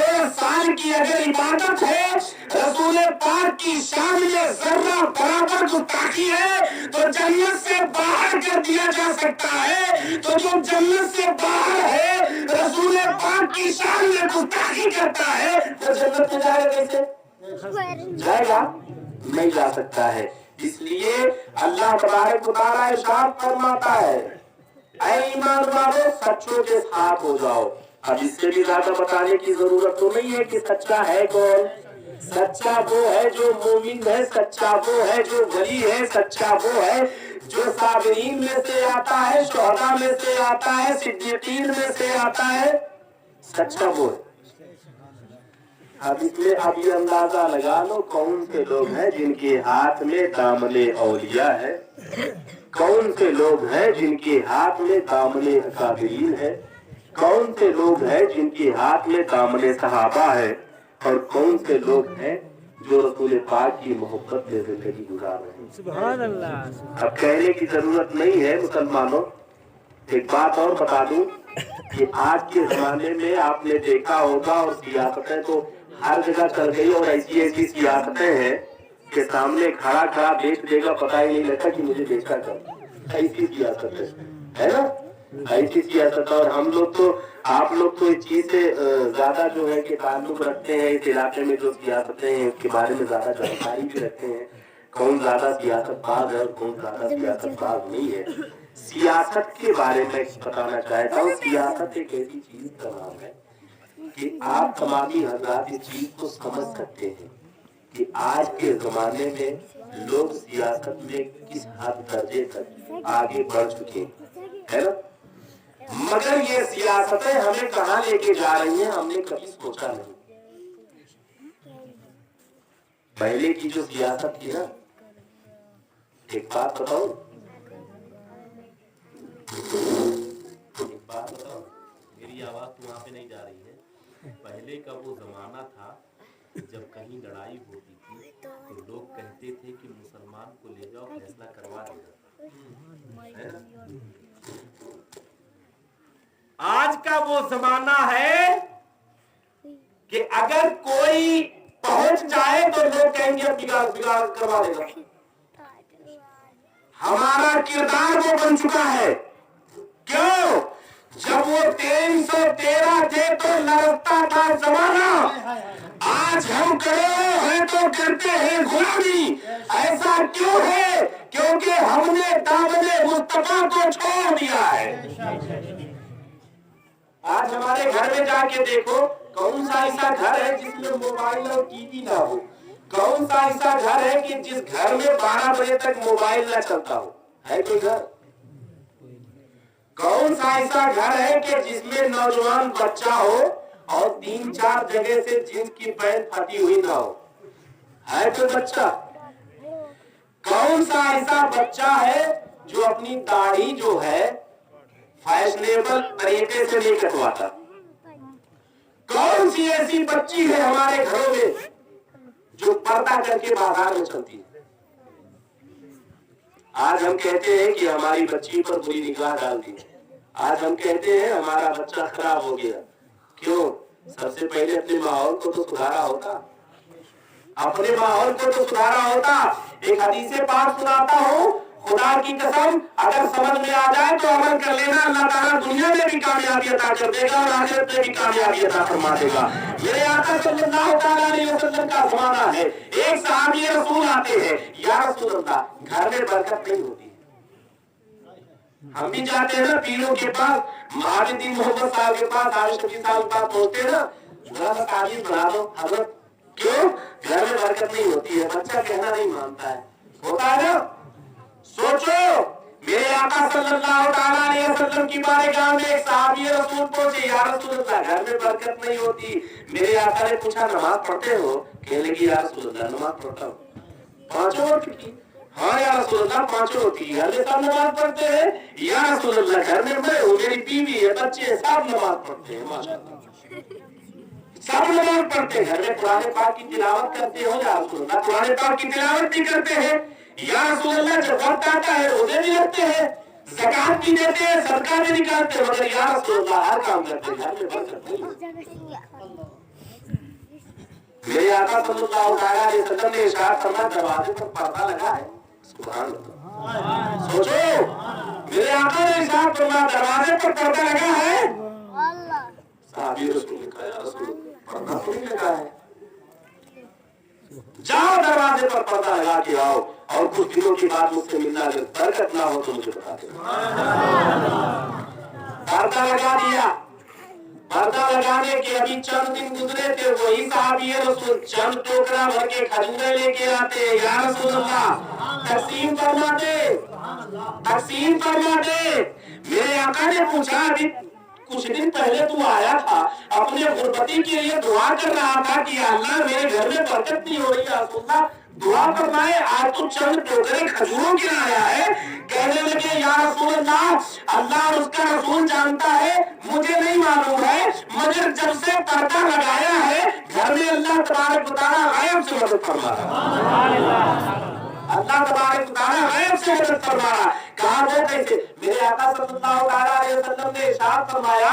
1 साल की अगर इबादत है, रसूल पाक की शान में जर्रा बराबर गुस्ताखी है तो जन्नत से बाहर कर दिया जा सकता है। तो जो जन्नत से बाहर है, रसूल पाक की शान में गुस्ताखी करता है, तो जन्नत में जाएगा कैसे? जाएगा नहीं जा सकता है। इसलिए अल्लाह तबारक व तआला इरशाद फरमाता है, ऐ ईमान वालों सच्चों के साथ हो जाओ। अब इससे भी ज्यादा बताने की जरूरत तो नहीं है कि सच्चा है कौन। सच्चा वो है जो मोमिन है, सच्चा वो है जो वली है, सच्चा वो है जो साबिरीन में से आता है, शुहदा में से आता है, सिद्दीकीन में से आता है, सच्चा वो है। अब इसमें अब ये अंदाजा लगा लो कौन से लोग हैं जिनके हाथ में दामने औलिया है, कौन से लोग हैं जिनके हाथ में दामने अकाबिरीन है, कौन से लोग हैं जिनके हाथ में दामने सहाबा है, और कौन से लोग हैं जो रसूल पाक की मोहब्बत में जिंदगी गुजार रहे हैं। सुभान अल्लाह। अब कहने की जरूरत नहीं है मुसलमानों। एक बात और बता दूं कि आज के जमाने में आपने देखा होगा, और सियासतें तो हर जगह चल गई, और ऐसी ऐसी सियासतें हैं कि सामने खड़ा खड़ा बेच देगा, पता ही नहीं लगता कि मुझे बेचा कर। ऐसी सियासत है ना, ऐसी सियासत। और हम लोग तो, आप लोग तो इस चीज से ज्यादा जो है कि ताल्लुक रखते हैं, इस इलाके में जो सियासतें हैं उसके बारे में ज्यादा जानकारी भी रखते हैं, कौन ज्यादा सियासतबाज है और कौन ज्यादा सियासतबाज नहीं है। सियासत के बारे में बताना चाहता हूँ। सियासत एक ऐसी चीज का नाम है कि आप तमामी हजरात इस चीज को समझ सकते हैं कि आज के जमाने में लोग सियासत में किस हद दर्जे तक आगे बढ़ चुके हैं ना। मगर ये सियासतें हमें कहाँ लेके जा रही हैं, हमने कभी सोचा नहीं। पहले की जो सियासत थी ना, एक बात बताओ, मेरी आवाज तो वहां पे नहीं जा रही है। पहले का वो जमाना था जब कहीं लड़ाई होती थी तो लोग कहते थे कि मुसलमान को ले जाओ, फैसला करवा देगा। आज का वो जमाना है कि अगर कोई पहुंच जाए तो लोग कहेंगे बिगाड़ बिगाड़ करवा देगा। हमारा किरदार वो बन चुका है। क्यों? जब वो 313 थे तो लड़ता था जमाना, आज हम करोड़ों हैं तो करते हैं गुलामी। ऐसा क्यों है? क्योंकि हमने दामने मुस्तफा को छोड़ दिया है। आज हमारे घर में जाके देखो, कौन सा ऐसा घर है जिसमें मोबाइल और टीवी ना हो? कौन सा ऐसा घर है कि जिस घर में 12 बजे तक मोबाइल ना चलता हो? है कोई घर? कौन सा ऐसा घर है कि जिसमें नौजवान बच्चा हो और 3-4 जगह से जींस की पैंट फटी हुई ना हो? है कोई बच्चा? कौन सा ऐसा बच्चा है जो अपनी दाढ़ी जो है फैशनेबल तरीके से नहीं कटवाता? कौन सी ऐसी बच्ची है हमारे घरों में जो पर्दा करके बाजार में चलती है? आज हम कहते हैं कि हमारी बच्ची पर बुरी निगाह डाल दी। आज हम कहते हैं हमारा बच्चा खराब हो गया। क्यों? सबसे पहले अपने माहौल को तो सुधारा होता, अपने माहौल को तो सुधारा होता। एक हदीस पाक सुनाता हूँ, खुदा की कसम अगर समझ में आ जाए तो अमल कर लेना, अल्लाह ताला दुनिया में भी कामयाबी अता कर देगा और आखिरत में भी कामयाबी अता फरमा देगा। मेरे आका सल्लल्लाहु अलैहि वसल्लम का जमाना है, एक सहाबी रसूल आते हैं, या रसूल अल्लाह, घर में बरकत नहीं होती। हम भी जाते हैं ना पीरों के पास, महादीन मोहम्मद साहब के पास, आज 25 साल बाद पहुंचते हैं ना, थोड़ा सा तालीम बना दो हजरत। क्यों? घर में बरकत नहीं होती है, बच्चा कहना नहीं मानता है। होता है ना? सोचो, मेरे आका सल्लल्लाहु अलैहि वसल्लम की बारगाह में एक सहाबी रसूल पहुंचे, या रसूल अल्लाह घर में बरकत नहीं होती। मेरे आका ने पूछा नमाज पढ़ते हो? कहने लगी या रसूल अल्लाह नमाज पढ़ता हूँ। 5 वक्त की? हाँ या रसूल अल्लाह 5 वक्त की। घर में सब नमाज पढ़ते हैं? या रसूल अल्लाह घर में मैं हूँ, मेरी बीवी है, बच्चे हैं, सब नमाज पढ़ते हैं। माशाअल्लाह सब नमाज पढ़ते हैं। घर में कुरान पाक की तिलावत करते हो? या रसूल अल्लाह कुरान पाक की तिलावत भी करते हैं। या रसूल अल्लाह जब वक्त आता है रोजे भी रखते हैं। ज़कात भी देते हैं, सदका भी निकालते हैं, मगर या रसूल अल्लाह हर काम करते हैं, घर में बरकत नहीं है। मेरे आका सल्लल्लाहु अलैहि वसल्लम ने इरशाद फरमाया, दरवाजे पर पर्दा लगा है। सुभान अल्लाह। सोचो, मेरे आका ने इरशाद फरमाया, दरवाजे पर पर्दा लगा है। साहबी रसूल ने कहा, या रसूल पर्दा तो नहीं लगा है। जाओ दरवाजे पर पर्दा लगा के आओ और कुछ दिनों के बाद मुझसे मिलना, अगर बरकत ना हो तो मुझे बता देना। पर्दा लगा दिया। पर्दा लगाने के अभी चंद दिन गुजरे थे, वही साहबी रसूल चंद टोकरा भर के खजूरें लेके आते, या रसूल अल्लाह तकसीम फरमा दे, तकसीम फरमा दे। मेरे आका ने पूछा, अभी कुछ दिन पहले तू आया था, अपने गुरबती के लिए दुआ कर रहा था कि अल्लाह मेरे घर में बरकत नहीं हो रही है, रसूलल्लाह दुआ फरमाए, आज तो चंद टोकरे खजूरों के आया है। कहने लगे, या रसूल अल्लाह, अल्लाह और उसका रसूल जानता है, मुझे नहीं मालूम है, मगर जब से पर्दा लगाया है घर में अल्लाह तबारक व तआला गायब से मदद फरमा रहा। अल्लाह तबारक व तआला गायब से मदद फरमा रहा। कहा वो कैसे? मेरे आका सल्लल्लाहु अलैहि वसल्लम ने इरशाद फरमाया,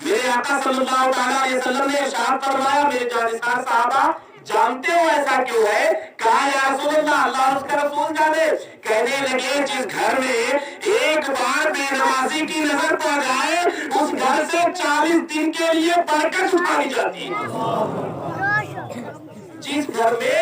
मेरे आका सल्लल्लाहु अलैहि वसल्लम ने इरशाद फरमाया, मेरे जानिसार साहबा जानते हो ऐसा क्यों है? कहा, या रसूल अल्लाह, अल्लाह उसका रसूल जाने। कहने लगे, जिस घर में एक बार बेनमाजी की नजर पड़ जाए, उस घर से 40 दिन के लिए बरकत उठाई जाती है। जिस घर में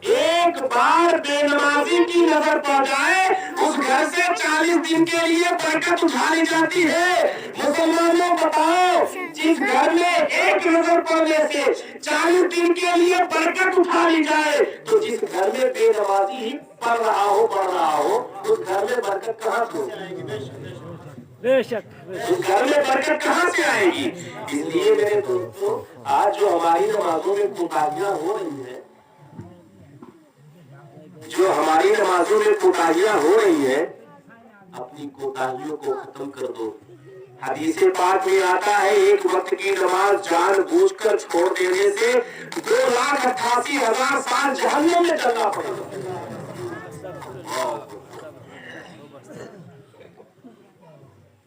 एक बार बेनमाजी की नजर पड़ जाए, उस घर से 40 दिन के लिए बरकत उठाई जाती है। मुसलमानों बताओ, जिस घर में एक नजर पड़ने से 40 दिन के लिए बरकत उठा ली जाए, तो जिस घर में बेनमाजी पढ़ रहा हो, पढ़ रहा हो, उस घर में बरकत कहाँ से होगी? बेशक उस घर में बरकत कहाँ से आएगी? इसलिए मेरे दोस्तों, आज जो हमारी नमाजों में कोताहियां हो रही है, जो हमारी नमाजों में कोताहियां हो रही है, अपनी कोताहियों को खत्म कर दो। हदीस पाक में आता है, एक वक्त की नमाज जानबूझकर छोड़ देने से 2,88,000 साल जहन्नम में चलना पड़ेगा।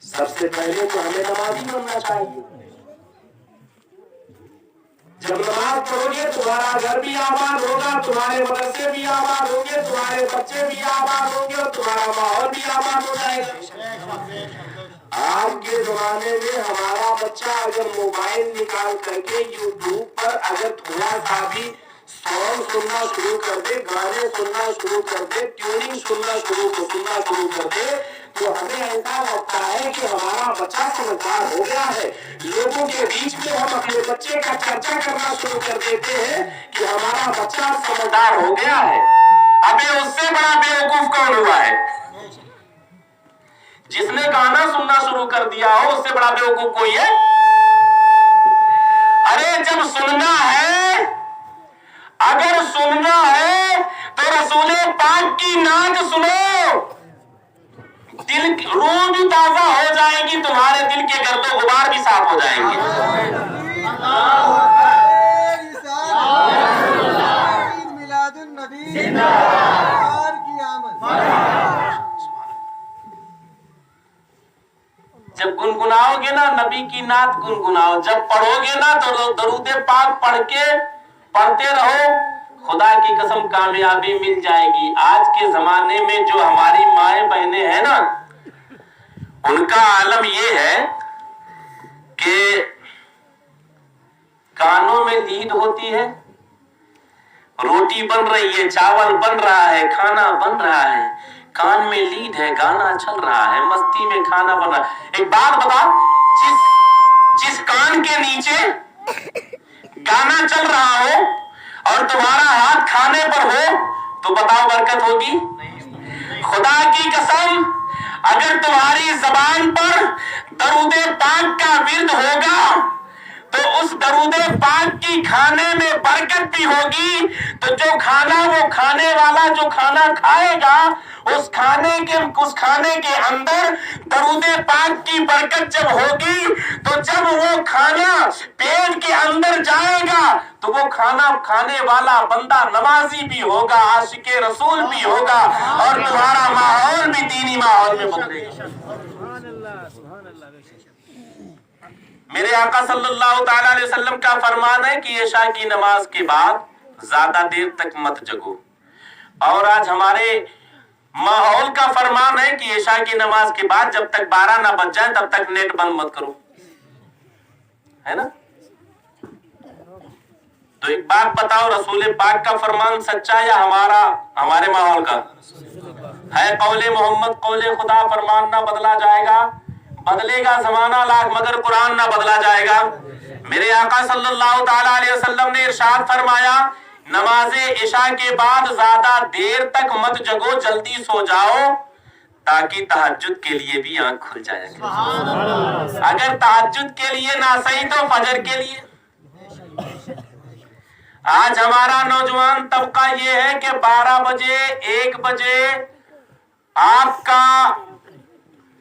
सबसे पहले तो हमें नमाजी बनना चाहिए। जब नमाज पढ़ोगे, तुम्हारा घर भी आबाद होगा, तुम्हारे मदरसे भी आबाद होंगे, तुम्हारे बच्चे भी आबाद होंगे और तुम्हारा माहौल भी आबाद हो जाएगा। आज के जमाने में हमारा बच्चा अगर मोबाइल निकाल करके यूट्यूब पर अगर थोड़ा सा भी सॉन्ग सुनना शुरू कर दे, गाने सुनना शुरू कर दे, ट्यूनिंग सुनना शुरू कर दे, तो हमें ऐसा लगता है कि हमारा बच्चा समझदार हो गया है। लोगों के बीच में हम अपने बच्चे का चर्चा करना शुरू कर देते हैं कि हमारा बच्चा समझदार हो गया है। अबे उससे बड़ा बेवकूफ कौन हुआ है? जिसने गाना सुनना शुरू कर दिया हो, उससे बड़ा बेवकूफ कोई है? अरे जब सुनना है, अगर सुनना है तो रसूल पाक की नात सुनो, दिल रूह भी ताजा हो जाएगी, तुम्हारे दिल के गर्दो गुबार भी साफ हो जाएंगे। जब गुनगुनाओगे ना नबी की नात गुनगुनाओ, जब पढ़ोगे ना तो दरूद पाक पढ़ते रहो, खुदा की कसम कामयाबी मिल जाएगी। आज के जमाने में जो हमारी माएं बहनें हैं ना, उनका आलम ये है कि कानों में लीड होती है, रोटी बन रही है, चावल बन रहा है, खाना बन रहा है, कान में लीड है, गाना चल रहा है, मस्ती में खाना बन रहा है। एक बात बता, जिस कान के नीचे गाना चल रहा हो और तुम्हारा हाथ खाने पर हो, तो बताओ बरकत होगी? खुदा की कसम, अगर तुम्हारी जबान पर दरूदे पाक का विर्द होगा तो उस दरूदे पाक की खाने में बरकत भी होगी। तो जो खाना वो खाने वाला जो खाना खाएगा, उस खाने के अंदर दरूदे पाक की बरकत जब होगी, तो जब वो खाना पेट के अंदर जाएगा तो वो खाना खाने वाला बंदा नमाजी भी होगा, आशिके रसूल भी होगा और तुम्हारा माहौल भी दीनी माहौल में बदलेगा। میرے آقا صلی اللہ تعالی علیہ وسلم کا فرمان ہے کہ عشاء کی نماز کے بعد زیادہ دیر تک مت جگو، اور آج ہمارے ماحول کا فرمان ہے کہ عشاء کی نماز کے بعد جب تک 12 نہ بج جائے تب تک نیٹ بند مت کرو، ہے نا؟ تو ایک بات بتاؤ، رسول پاک کا فرمان سچا یا ہمارے ماحول کا ہے؟ قول محمد قول خدا، فرمان نہ بدلا جائے گا، بدلے گا زمانہ لاکھ مگر قرآن نہ بدلا جائے گا۔ میرے آقا صلی اللہ تعالی علیہ وسلم نے ارشاد فرمایا، نماز عشاء کے بعد زیادہ دیر تک مت جگو، جلدی سو جاؤ تاکہ تہجد کے لیے بھی آنکھ کھل جائے گا۔ اگر تہجد کے لیے نہ صحیح تو فجر کے لیے۔ آج ہمارا نوجوان طبقہ یہ ہے کہ 12 بجے 1 بجے آپ کا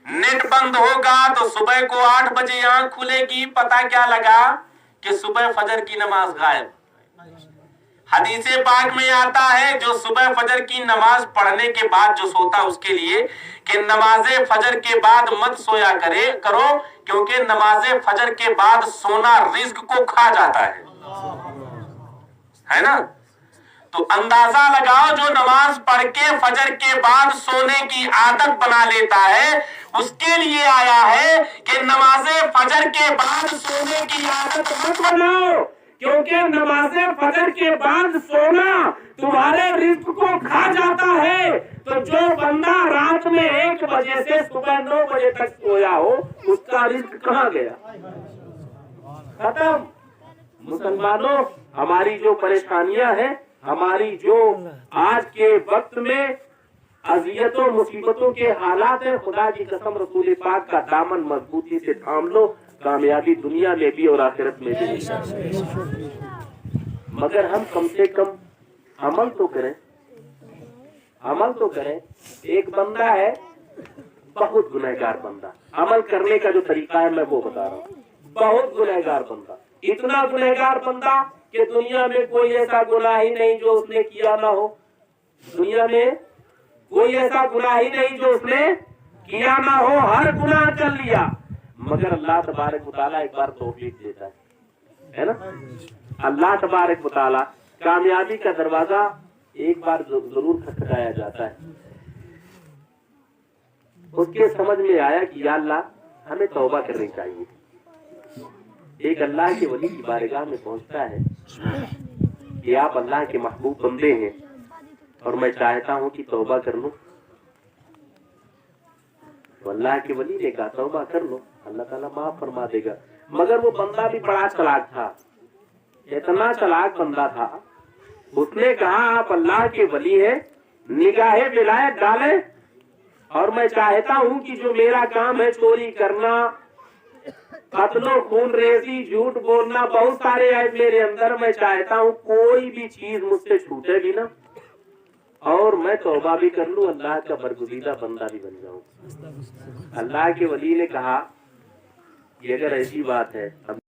نیٹ بند ہوگا تو صبح کو 8 بجے آنکھ کھلے گی، پتہ کیا لگا کہ صبح فجر کی نماز غائب۔ حدیث پاک میں آتا ہے جو صبح فجر کی نماز پڑھنے کے بعد جو سوتا اس کے لیے کہ نماز فجر کے بعد مت سویا کرو، کیونکہ نماز فجر کے بعد سونا رزق کو کھا جاتا ہے نا؟ تو اندازہ لگاؤ جو نماز پڑھ کے فجر کے بعد سونے کی عادت بنا لیتا ہے اس کے لیے آیا ہے کہ نماز فجر کے بعد سونے کی عادت مت بناؤ، کیونکہ نماز فجر کے بعد سونا تمہارے رزق کو کھا جاتا ہے۔ تو جو بندہ رات میں 1 بجے سے صبح 9 بجے تک سویا ہو اس کا رزق کہاں گیا؟ ختم۔ مسلمانوں، ہماری جو پریشانیاں ہیں، ہماری جو آج کے وقت میں اذیتوں مصیبتوں کے حالات ہیں، خدا کی قسم رسول پاک کا دامن مضبوطی سے تھام لو، کامیابی دنیا میں بھی اور آخرت میں بھی۔ مگر ہم کم سے کم عمل تو کریں۔ ایک بندہ ہے بہت گنہگار بندہ، عمل کرنے کا جو طریقہ ہے میں وہ بتا رہا ہوں۔ بہت گنہگار بندہ، اتنا گنہگار بندہ کہ دنیا میں کوئی ایسا گناہ ہی نہیں جو اس نے کیا نہ ہو۔ دنیا میں کوئی ایسا گناہ ہی نہیں جو اس نے کیا نہ ہو، ہر گناہ کر لیا، مگر اللہ تبارک و تعالیٰ ایک بار توفیق دیتا ہے نا؟ اللہ تبارک و تعالیٰ کامیابی کا دروازہ ایک بار ضرور کھٹکھٹایا جاتا ہے۔ اس کے سمجھ میں آیا کہ یا اللہ ہمیں توبہ کرنی چاہیے۔ ایک اللہ کے ولی کی بارگاہ میں پہنچتا ہے کہ آپ اللہ کے محبوب بندے ہیں اور میں چاہتا ہوں کہ توبہ کر لوں۔ تو اللہ کے ولی نے کہا توبہ کر لو، اللہ تعالیٰ معاف فرما دے گا۔ مگر وہ بندہ بھی بڑا چلاک تھا، اتنا چلاک بندہ تھا، اس نے کہا آپ اللہ کے ولی ہیں، نگاہ ولایت ڈالیں اور میں چاہتا ہوں کہ جو میرا کام ہے چوری کرنا، قتل و خون ریزی، جھوٹ بولنا، بہت سارے عیب میرے اندر، میں چاہتا ہوں کوئی بھی چیز مجھ سے چھوٹے بھی نہ، اور میں توبہ بھی کر لوں، اللہ کا برگزیدہ بندہ بھی بن جاؤں۔ اللہ کے ولی نے کہا کہ اگر ایسی بات ہے